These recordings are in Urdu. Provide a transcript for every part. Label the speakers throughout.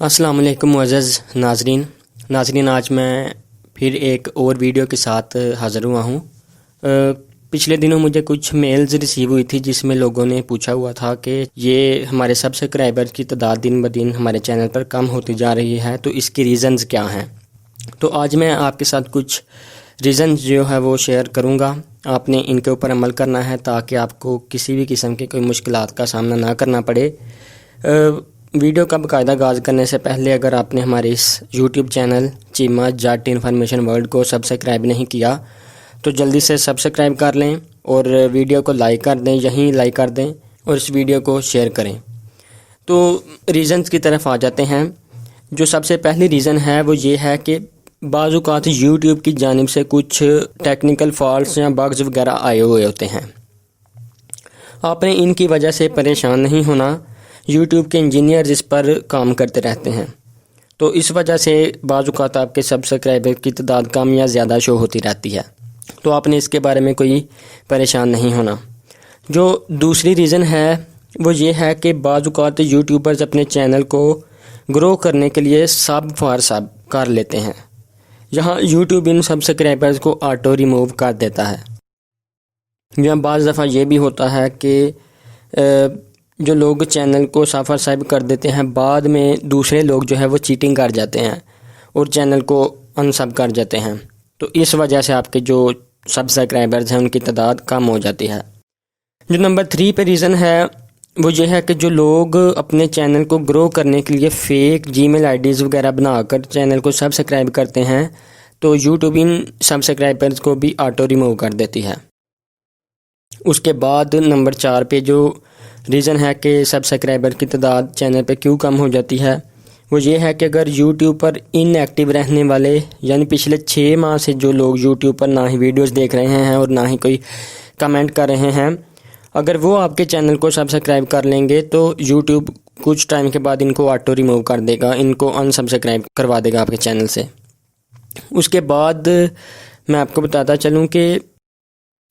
Speaker 1: السلام علیکم معزز ناظرین آج میں پھر ایک اور ویڈیو کے ساتھ حاضر ہوا ہوں۔ پچھلے دنوں مجھے کچھ میلز ریسیو ہوئی تھی جس میں لوگوں نے پوچھا ہوا تھا کہ یہ ہمارے سبسکرائبر کی تعداد دن بدن ہمارے چینل پر کم ہوتی جا رہی ہے، تو اس کی ریزنز کیا ہیں۔ تو آج میں آپ کے ساتھ کچھ ریزنز جو ہے وہ شیئر کروں گا۔ آپ نے ان کے اوپر عمل کرنا ہے تاکہ آپ کو کسی بھی قسم کے کوئی مشکلات کا سامنا نہ کرنا پڑے۔ ویڈیو کا باقاعدہ آغاز کرنے سے پہلے اگر آپ نے ہمارے اس یوٹیوب چینل چیمہ جٹ انفارمیشن ورلڈ کو سبسکرائب نہیں کیا تو جلدی سے سبسکرائب کر لیں اور ویڈیو کو لائک کر دیں، یہیں لائک کر دیں اور اس ویڈیو کو شیئر کریں۔ تو ریزنز کی طرف آ جاتے ہیں۔ جو سب سے پہلی ریزن ہے وہ یہ ہے کہ بعض اوقات یوٹیوب کی جانب سے کچھ ٹیکنیکل فالٹس یا بگز وغیرہ آئے ہوئے ہوتے ہیں۔ آپ نے ان کی وجہ سے پریشان نہیں ہونا، یوٹیوب کے انجینئرز اس پر کام کرتے رہتے ہیں، تو اس وجہ سے بعض اوقات آپ کے سبسکرائبر کی تعداد کم یا زیادہ شو ہوتی رہتی ہے، تو آپ نے اس کے بارے میں کوئی پریشان نہیں ہونا۔ جو دوسری ریزن ہے وہ یہ ہے کہ بعض اوقات یوٹیوبرز اپنے چینل کو گرو کرنے کے لیے سب فار سب کر لیتے ہیں، یہاں یوٹیوب ان سبسکرائبرز کو آٹو ریموو کر دیتا ہے۔ یا بعض دفعہ یہ بھی ہوتا ہے کہ جو لوگ چینل کو سبسکرائب کر دیتے ہیں بعد میں دوسرے لوگ جو ہے وہ چیٹنگ کر جاتے ہیں اور چینل کو انسب کر جاتے ہیں، تو اس وجہ سے آپ کے جو سبسکرائبرز ہیں ان کی تعداد کم ہو جاتی ہے۔ جو نمبر 3 پہ ریزن ہے وہ یہ ہے کہ جو لوگ اپنے چینل کو گرو کرنے کے لیے فیک جی میل آئی ڈیز وغیرہ بنا کر چینل کو سبسکرائب کرتے ہیں تو یوٹیوب ان سبسکرائبرز کو بھی آٹو ریموو کر دیتی ہے۔ اس کے بعد نمبر 4 پہ جو ریزن ہے کہ سبسکرائبر کی تعداد چینل پہ کیوں کم ہو جاتی ہے وہ یہ ہے کہ اگر یوٹیوب پر ان ایکٹیو رہنے والے یعنی پچھلے 6 ماہ سے جو لوگ یوٹیوب پر نہ ہی ویڈیوز دیکھ رہے ہیں اور نہ ہی کوئی کمنٹ کر رہے ہیں، اگر وہ آپ کے چینل کو سبسکرائب کر لیں گے تو یوٹیوب کچھ ٹائم کے بعد ان کو آٹو ریموو کر دے گا، ان کو ان سبسکرائب کروا دے گا آپ کے چینل سے۔ اس کے بعد میں آپ کو بتاتا چلوں کہ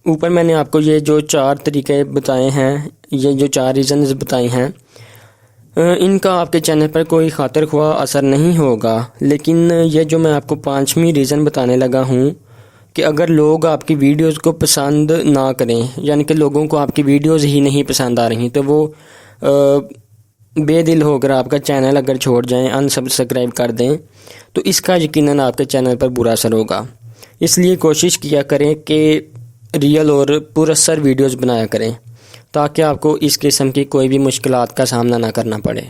Speaker 1: اوپر میں نے آپ کو یہ جو 4 طریقے بتائے ہیں، یہ جو 4 ریزنز بتائی ہیں، ان کا آپ کے چینل پر کوئی خاطر خواہ اثر نہیں ہوگا، لیکن یہ جو میں آپ کو 5ویں ریزن بتانے لگا ہوں کہ اگر لوگ آپ کی ویڈیوز کو پسند نہ کریں، یعنی کہ لوگوں کو آپ کی ویڈیوز ہی نہیں پسند آ رہی تو وہ بے دل ہو کر آپ کا چینل اگر چھوڑ جائیں، ان سبسکرائب کر دیں، تو اس کا یقیناً آپ کے چینل پر برا اثر ہوگا۔ اس لیے کوشش کیا کریں کہ ریئل اور پراثر ویڈیوز بنایا کریں تاکہ آپ کو اس قسم کی کوئی بھی مشکلات کا سامنا نہ کرنا پڑے۔